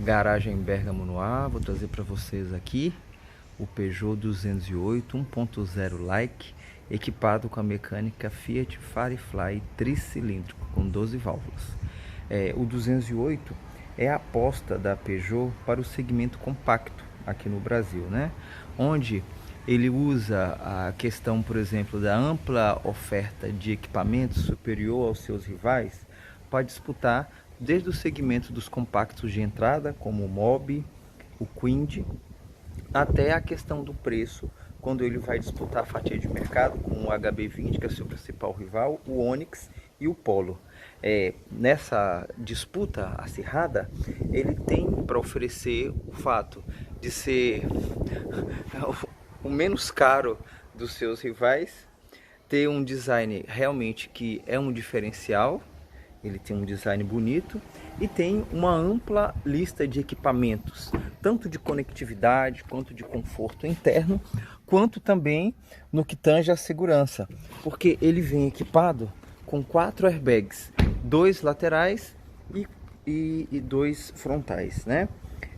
Garagem Bergamo no ar, vou trazer para vocês aqui o Peugeot 208 1.0 Like, equipado com a mecânica Fiat Firefly tricilíndrico com 12 válvulas. O 208 é a aposta da Peugeot para o segmento compacto aqui no Brasil, né? Onde ele usa a questão, por exemplo, da ampla oferta de equipamentos superior aos seus rivais para disputar desde o segmento dos compactos de entrada, como o Mobi, o Quid, até a questão do preço, quando ele vai disputar a fatia de mercado com o HB20, que é seu principal rival, o Onix e o Polo. Nessa disputa acirrada, ele tem para oferecer o fato de ser o menos caro dos seus rivais, ter um design realmente que é um diferencial. Ele tem um design bonito e tem uma ampla lista de equipamentos, tanto de conectividade, quanto de conforto interno, quanto também no que tange a segurança, porque ele vem equipado com 4 airbags, 2 laterais e 2 frontais, né?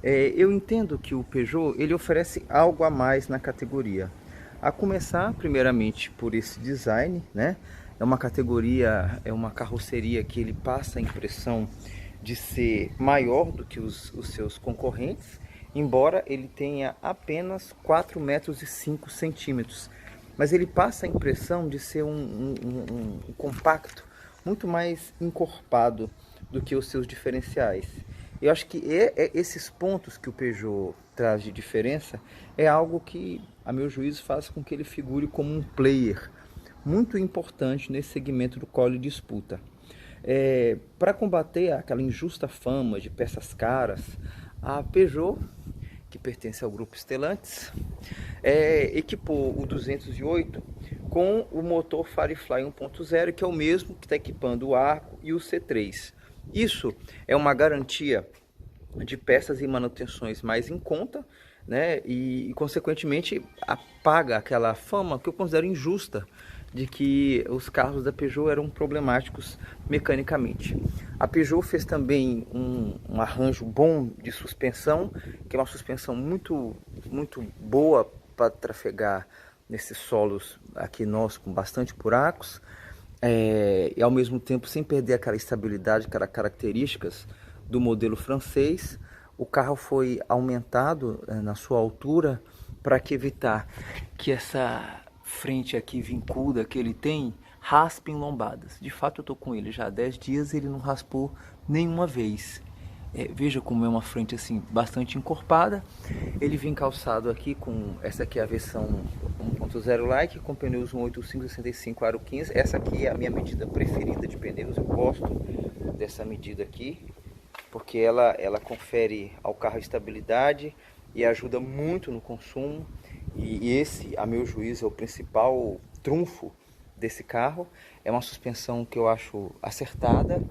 Eu entendo que o Peugeot ele oferece algo a mais na categoria, a começar primeiramente por esse design, né? É uma categoria, é uma carroceria que ele passa a impressão de ser maior do que os seus concorrentes, embora ele tenha apenas 4 metros e 5 centímetros. Mas ele passa a impressão de ser um compacto muito mais encorpado do que os seus diferenciais. Eu acho que esses pontos que o Peugeot traz de diferença é algo que, a meu juízo, faz com que ele figure como um player muito importante nesse segmento do qual ele disputa. Para combater aquela injusta fama de peças caras, a Peugeot, que pertence ao grupo Stellantis, equipou o 208 com o motor Firefly 1.0, que é o mesmo que está equipando o Argo e o C3. Isso é uma garantia de peças e manutenções mais em conta, né? E consequentemente apaga aquela fama que eu considero injusta de que os carros da Peugeot eram problemáticos mecanicamente. A Peugeot fez também um arranjo bom de suspensão, que é uma suspensão muito boa para trafegar nesses solos aqui nós com bastante buracos, e ao mesmo tempo sem perder aquela estabilidade, aquelas características do modelo francês. O carro foi aumentado na sua altura para evitar que essa frente aqui vincuda que ele tem raspe em lombadas. De fato eu estou com ele já há 10 dias, ele não raspou nenhuma vez. Veja como é uma frente assim bastante encorpada. Ele vem calçado aqui com, essa aqui é a versão 1.0 Like, com pneus 185/65 aro 15. Essa aqui é a minha medida preferida de pneus, eu gosto dessa medida aqui, porque ela confere ao carro estabilidade e ajuda muito no consumo. E esse, a meu juízo, é o principal trunfo desse carro. É uma suspensão que eu acho acertada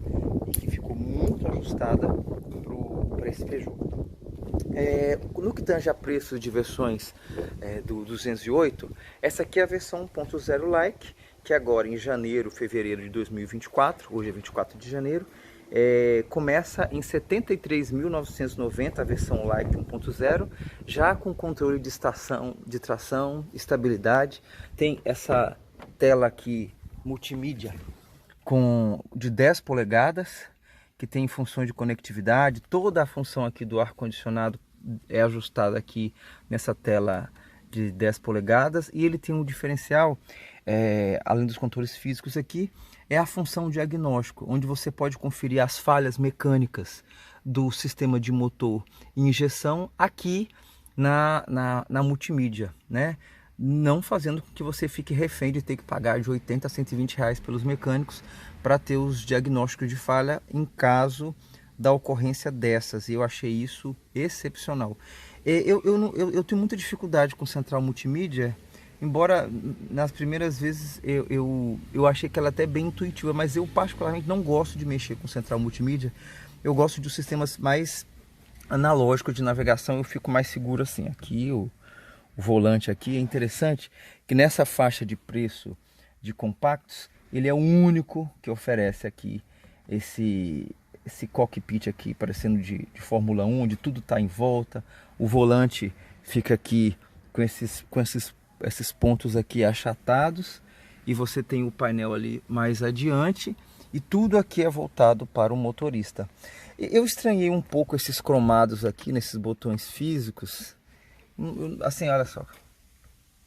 e que ficou muito ajustada para esse Peugeot. No que tange a preços de versões do 208, essa aqui é a versão 1.0 Like, que agora em janeiro, fevereiro de 2024, hoje é 24 de janeiro, começa em 73.990 a versão Like 1.0, já com controle de tração, estabilidade. Tem essa tela aqui multimídia de 10 polegadas, que tem funções de conectividade. Toda a função aqui do ar-condicionado é ajustada aqui nessa tela de 10 polegadas, e ele tem um diferencial, além dos controles físicos aqui, é a função diagnóstico, onde você pode conferir as falhas mecânicas do sistema de motor e injeção aqui na multimídia, né? Não fazendo com que você fique refém de ter que pagar de 80 a 120 reais pelos mecânicos para ter os diagnósticos de falha em caso da ocorrência dessas. E eu achei isso excepcional. Eu tenho muita dificuldade com central multimídia, embora nas primeiras vezes eu achei que ela até é bem intuitiva, mas eu particularmente não gosto de mexer com central multimídia. Eu gosto de sistemas mais analógicos de navegação, eu fico mais seguro assim. Aqui o volante aqui é interessante que nessa faixa de preço de compactos, ele é o único que oferece aqui esse cockpit aqui parecendo de Fórmula 1, onde tudo está em volta. O volante fica aqui com esses pontos aqui achatados, e você tem o painel ali mais adiante, e tudo aqui é voltado para o motorista. Eu estranhei um pouco esses cromados aqui nesses botões físicos. Assim, olha só,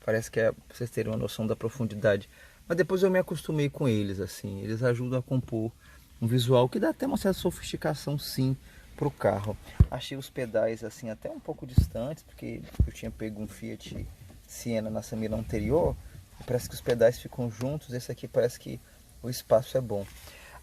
parece que é pra vocês terem uma noção da profundidade, mas depois eu me acostumei com eles. Assim, eles ajudam a compor um visual que dá até uma certa sofisticação, sim, para o carro. Achei os pedais assim até um pouco distantes, porque eu tinha pego um Fiat Siena na Samira anterior, e parece que os pedais ficam juntos. Esse aqui parece que o espaço é bom.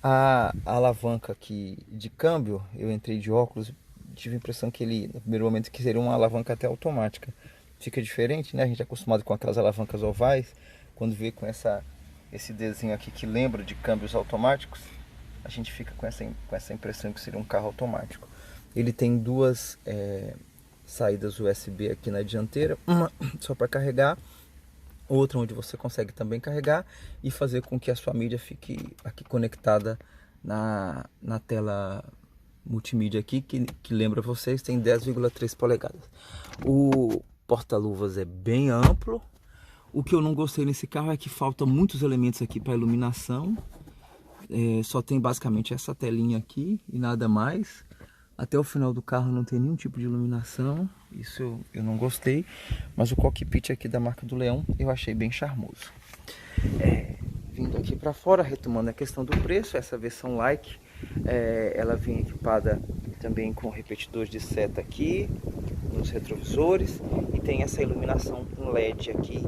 A alavanca aqui de câmbio, eu entrei de óculos, tive a impressão que ele, no primeiro momento, que seria uma alavanca até automática. Fica diferente, né? A gente é acostumado com aquelas alavancas ovais, quando vê com esse desenho aqui que lembra de câmbios automáticos, a gente fica com essa impressão que seria um carro automático. Ele tem duas saídas USB aqui na dianteira, uma só para carregar, outra onde você consegue também carregar e fazer com que a sua mídia fique aqui conectada na tela multimídia aqui, que lembra vocês, tem 10,3 polegadas. O porta-luvas é bem amplo. O que eu não gostei nesse carro é que falta muitos elementos aqui para iluminação. Só tem basicamente essa telinha aqui e nada mais. Até o final do carro não tem nenhum tipo de iluminação. Isso eu não gostei. Mas o cockpit aqui da marca do Leão eu achei bem charmoso. Vindo aqui para fora, retomando a questão do preço, essa versão Like, ela vem equipada também com repetidores de seta aqui nos retrovisores, e tem essa iluminação com LED aqui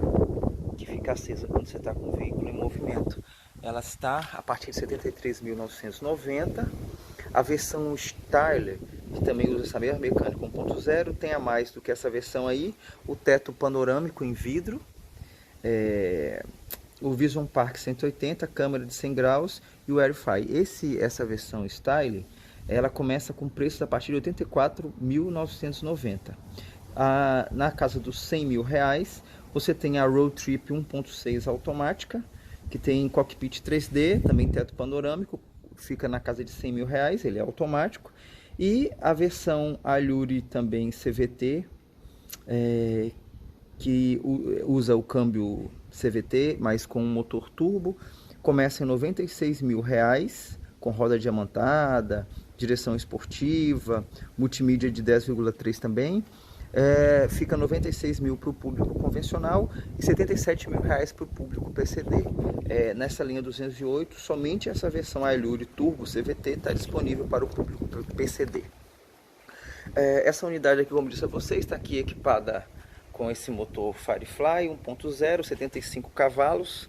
que fica acesa quando você está com o veículo em movimento. Ela está a partir de R$ 73.990. A versão Styler, que também usa essa mesma mecânica 1.0, tem a mais do que essa versão aí: o teto panorâmico em vidro, o Vision Park 180, câmera de 100 graus e o Airify. Essa versão Styler, ela começa com preço a partir de R$ 84.990. Na casa dos R$ 100.000, você tem a Road Trip 1.6 automática, que tem cockpit 3D, também teto panorâmico, fica na casa de R$ 100.000, ele é automático. E a versão Allure também CVT, que usa o câmbio CVT, mas com um motor turbo, começa em R$ 96.000, com roda diamantada, direção esportiva, multimídia de 10,3 também. Fica R$ 96.000 para o público convencional e R$ 77.000 para o público PCD. Nessa linha 208, somente essa versão Allure Turbo CVT está disponível para o público PCD. Essa unidade aqui, como disse a vocês, está aqui equipada com esse motor Firefly 1.0, 75 cavalos,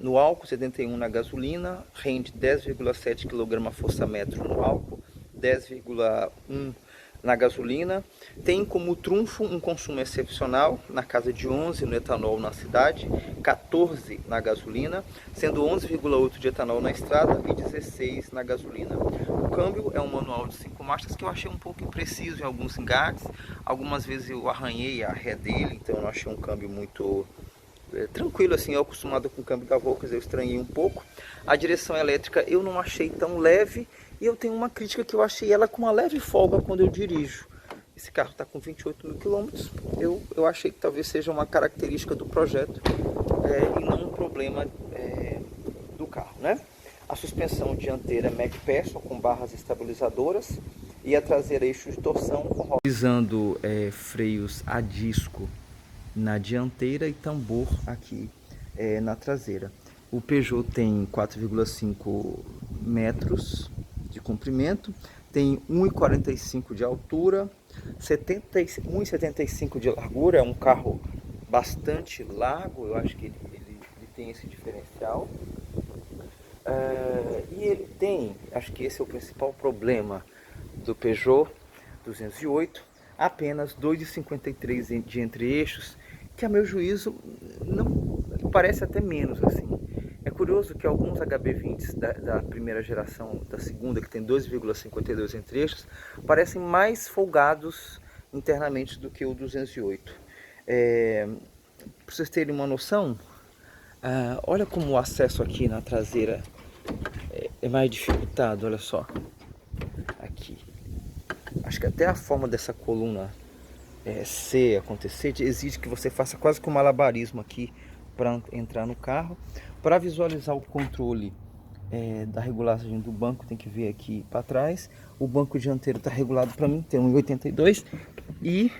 no álcool, 71 na gasolina, rende 10,7 kgfm no álcool, 10,1 na gasolina. Tem como trunfo um consumo excepcional, na casa de 11 no etanol na cidade, 14 na gasolina, sendo 11,8 de etanol na estrada e 16 na gasolina. O câmbio é um manual de 5 marchas que eu achei um pouco impreciso em alguns engates. Algumas vezes eu arranhei a ré dele, então eu não achei um câmbio muito tranquilo assim. Eu acostumado com o câmbio da Volkswagen, eu estranhei um pouco. A direção elétrica eu não achei tão leve, e eu tenho uma crítica, que eu achei ela com uma leve folga quando eu dirijo. Esse carro está com 28.000 km, eu achei que talvez seja uma característica do projeto e não um problema do carro, né? A suspensão dianteira MacPherson com barras estabilizadoras, e a traseira eixo de torção utilizando freios a disco na dianteira e tambor aqui na traseira. O Peugeot tem 4,5 metros de comprimento, tem 1,45 de altura, 1,75 de largura. É um carro bastante largo, eu acho que ele tem esse diferencial. E ele tem, acho que esse é o principal problema do Peugeot 208, apenas 2,53 de entre-eixos, que a meu juízo não parece até menos assim. É curioso que alguns HB20s da primeira geração, da segunda, que tem 2,52 entre-eixos, parecem mais folgados internamente do que o 208. Para vocês terem uma noção, olha como o acesso aqui na traseira é mais dificultado, olha só. acho que até a forma dessa coluna C acontecer exige que você faça quase que um malabarismo aqui para entrar no carro. Para visualizar o controle da regulagem do banco, tem que vir aqui para trás. O banco dianteiro está regulado para mim, tem 1,82 e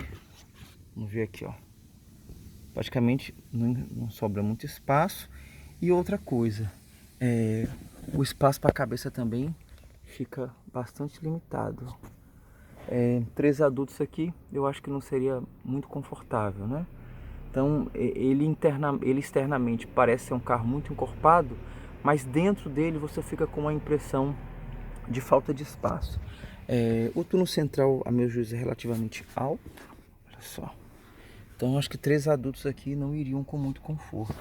vamos ver aqui, ó, praticamente não sobra muito espaço. E outra coisa, o espaço para a cabeça também fica bastante limitado. 3 adultos aqui, eu acho que não seria muito confortável, né? Então ele externamente parece ser um carro muito encorpado, mas dentro dele você fica com uma impressão de falta de espaço. O túnel central, a meu juízo, é relativamente alto, olha só. Então acho que 3 adultos aqui não iriam com muito conforto.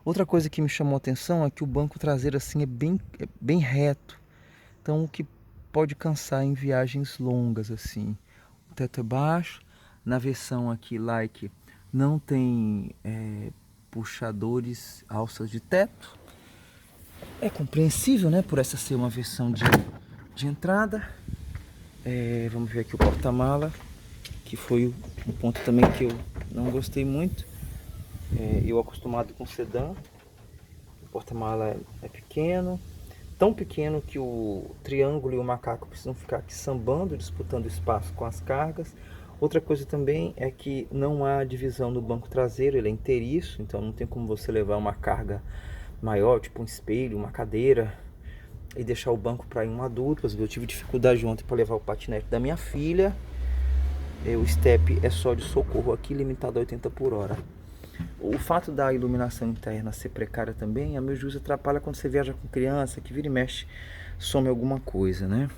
Outra coisa que me chamou a atenção é que o banco traseiro assim é bem reto. Então o que pode cansar em viagens longas assim. O teto é baixo. Na versão aqui Like não tem puxadores, alças de teto. É compreensível, né? Por essa ser uma versão de entrada. Vamos ver aqui o porta-mala, que foi um ponto também que eu não gostei muito. Eu acostumado com sedã, o porta-mala é pequeno, tão pequeno que o triângulo e o macaco precisam ficar aqui sambando, disputando espaço com as cargas. Outra coisa também é que não há divisão no banco traseiro, ele é inteiriço, então não tem como você levar uma carga maior, tipo um espelho, uma cadeira, e deixar o banco para um adulto. Eu tive dificuldade ontem para levar o patinete da minha filha. O step é só de socorro aqui, limitado a 80 por hora. O fato da iluminação interna ser precária também, a meu juízo, atrapalha quando você viaja com criança, que vira e mexe, some alguma coisa, né?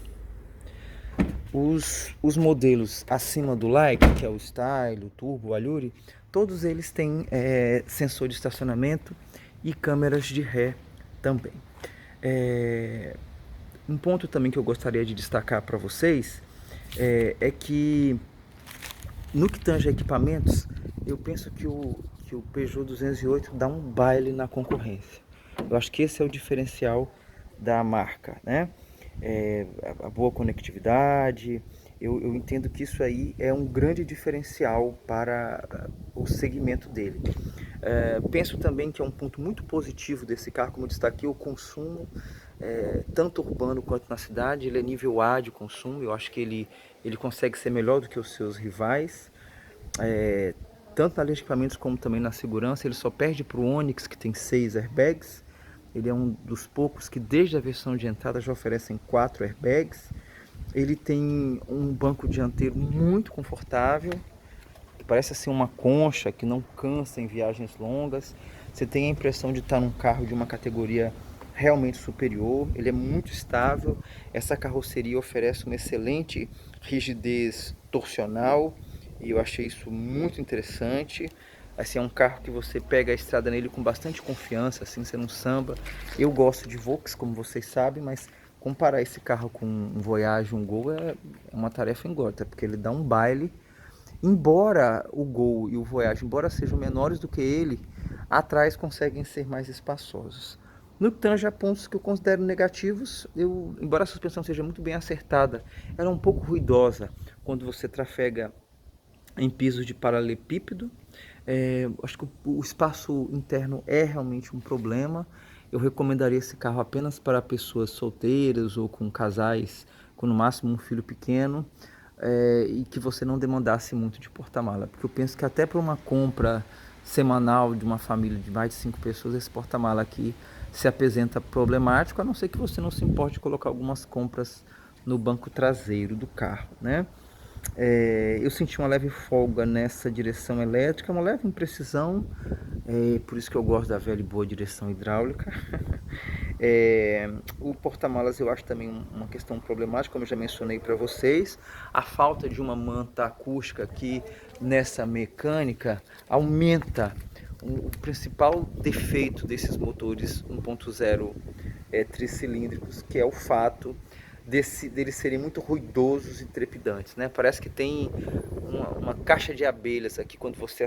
Os modelos acima do Like, que é o Style, o Turbo, o Allure, todos eles têm sensor de estacionamento e câmeras de ré também. Um ponto também que eu gostaria de destacar para vocês é que no que tange a equipamentos, eu penso que o Peugeot 208 dá um baile na concorrência. Eu acho que esse é o diferencial da marca, né? A boa conectividade, eu entendo que isso aí é um grande diferencial para o segmento dele. Penso também que é um ponto muito positivo desse carro, como eu destaquei, o consumo, tanto urbano quanto na cidade. Ele é nível A de consumo, eu acho que ele consegue ser melhor do que os seus rivais, tanto na linha de equipamentos como também na segurança. Ele só perde para o Onix, que tem 6 airbags. Ele é um dos poucos que desde a versão de entrada já oferecem 4 airbags. Ele tem um banco dianteiro muito confortável, que parece assim uma concha, que não cansa em viagens longas. Você tem a impressão de estar num carro de uma categoria realmente superior. Ele é muito estável. Essa carroceria oferece uma excelente rigidez torsional, e eu achei isso muito interessante. Assim, é um carro que você pega a estrada nele com bastante confiança, assim, você não samba. Eu gosto de Vox, como vocês sabem, mas comparar esse carro com um Voyage, um Gol, é uma tarefa ingorda, porque ele dá um baile. Embora o Gol e o Voyage, embora sejam menores do que ele, atrás conseguem ser mais espaçosos. No que tange a pontos que eu considero negativos, embora a suspensão seja muito bem acertada, ela é um pouco ruidosa quando você trafega em pisos de paralelepípedo. Acho que o espaço interno é realmente um problema. Eu recomendaria esse carro apenas para pessoas solteiras ou com casais com no máximo um filho pequeno, e que você não demandasse muito de porta-mala, porque eu penso que até para uma compra semanal de uma família de mais de 5 pessoas, esse porta-mala aqui se apresenta problemático, a não ser que você não se importe de colocar algumas compras no banco traseiro do carro, né? Eu senti uma leve folga nessa direção elétrica, uma leve imprecisão, por isso que eu gosto da velha e boa direção hidráulica. O porta-malas eu acho também uma questão problemática, como eu já mencionei para vocês. A falta de uma manta acústica aqui nessa mecânica aumenta o principal defeito desses motores 1.0 tricilíndricos, que é o fato deles serem muito ruidosos e trepidantes, né? Parece que tem uma caixa de abelhas aqui quando você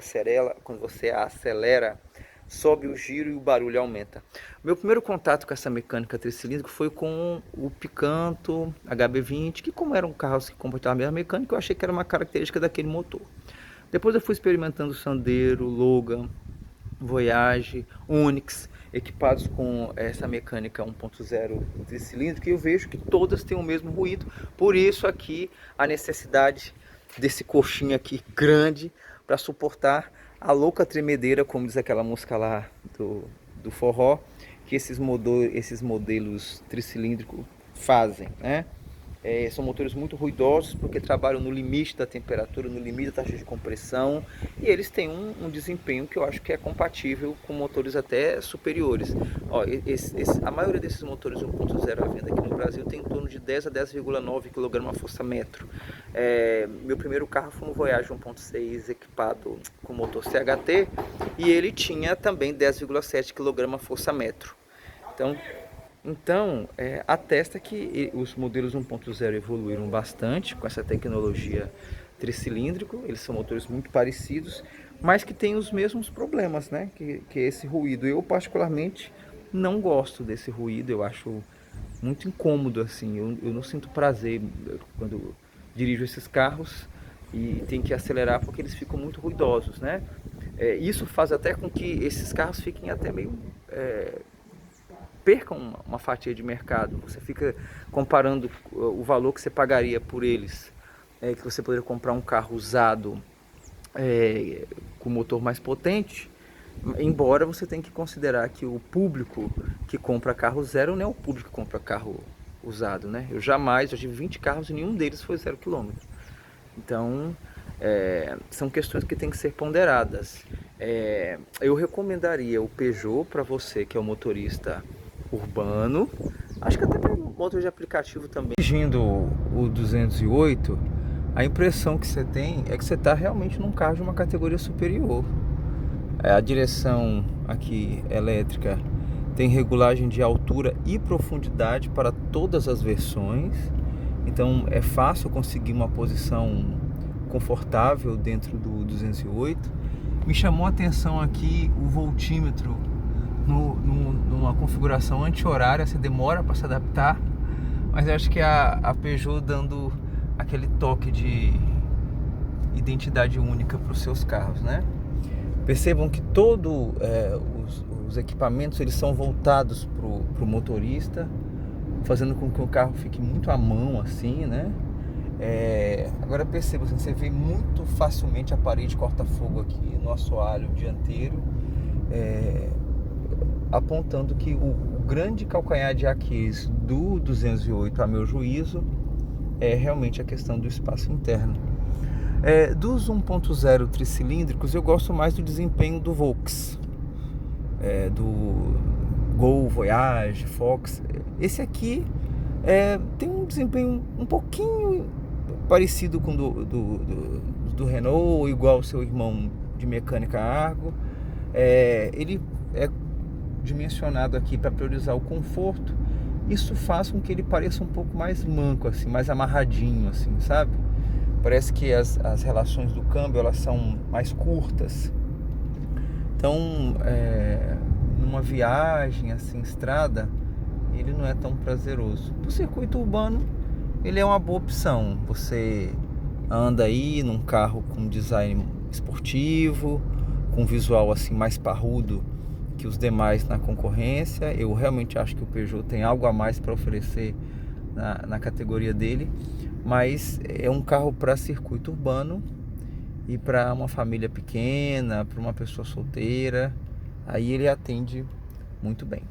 acelera sobe o giro e o barulho aumenta. Meu primeiro contato com essa mecânica tricilíndrica foi com o Picanto HB20, que como era um carro que comportava a mesma mecânica, eu achei que era uma característica daquele motor. Depois eu fui experimentando o Sandero, Logan, Voyage, Onix, equipados com essa mecânica 1.0 tricilíndrica, e eu vejo que todas têm o mesmo ruído. Por isso aqui a necessidade desse coxinho aqui grande para suportar a louca tremedeira, como diz aquela música lá do forró, que esses modelos tricilíndricos fazem, né? São motores muito ruidosos porque trabalham no limite da temperatura, no limite da taxa de compressão, e eles têm um desempenho que eu acho que é compatível com motores até superiores. Ó, a maioria desses motores 1.0 à venda aqui no Brasil tem em torno de 10 a 10,9 kgfm. Meu primeiro carro foi um Voyage 1.6 equipado com motor CHT, e ele tinha também 10,7 kgfm. Então, atesta que os modelos 1.0 evoluíram bastante com essa tecnologia tricilíndrico. Eles são motores muito parecidos, mas que têm os mesmos problemas, né? Que é esse ruído. Eu particularmente não gosto desse ruído, eu acho muito incômodo assim. Eu não sinto prazer quando dirijo esses carros e tem que acelerar porque eles ficam muito ruidosos, né? Isso faz até com que esses carros fiquem até meio percam uma fatia de mercado. Você fica comparando o valor que você pagaria por eles, que você poderia comprar um carro usado com motor mais potente, embora você tenha que considerar que o público que compra carro zero não é o público que compra carro usado, né? Já tive 20 carros e nenhum deles foi 0 km. Então, são questões que têm que ser ponderadas. Eu recomendaria o Peugeot para você que é um motorista urbano, acho que até para motor de aplicativo também. Dirigindo o 208, a impressão que você tem é que você está realmente num carro de uma categoria superior. A direção aqui elétrica tem regulagem de altura e profundidade para todas as versões, então é fácil conseguir uma posição confortável dentro do 208. Me chamou a atenção aqui o voltímetro numa configuração anti-horária. Você demora para se adaptar, mas eu acho que a Peugeot dando aquele toque de identidade única para os seus carros, né? Percebam que todos os equipamentos eles são voltados para o motorista, fazendo com que o carro fique muito à mão assim, né? Agora perceba, você vê muito facilmente a parede corta-fogo aqui no assoalho dianteiro, apontando que o grande calcanhar de Aquiles do 208, a meu juízo, é realmente a questão do espaço interno. Dos 1.0 tricilíndricos, eu gosto mais do desempenho do Volks, do Gol, Voyage, Fox. Esse aqui tem um desempenho um pouquinho parecido com do Renault, igual ao seu irmão de mecânica Argo. Ele é dimensionado aqui para priorizar o conforto. Isso faz com que ele pareça um pouco mais manco, assim, mais amarradinho, assim, sabe? Parece que as relações do câmbio elas são mais curtas. Então, numa viagem assim, estrada, ele não é tão prazeroso. No circuito urbano, ele é uma boa opção. Você anda aí num carro com design esportivo, com visual assim mais parrudo que os demais na concorrência. Eu realmente acho que o Peugeot tem algo a mais para oferecer na categoria dele, mas é um carro para circuito urbano e para uma família pequena, para uma pessoa solteira, aí ele atende muito bem.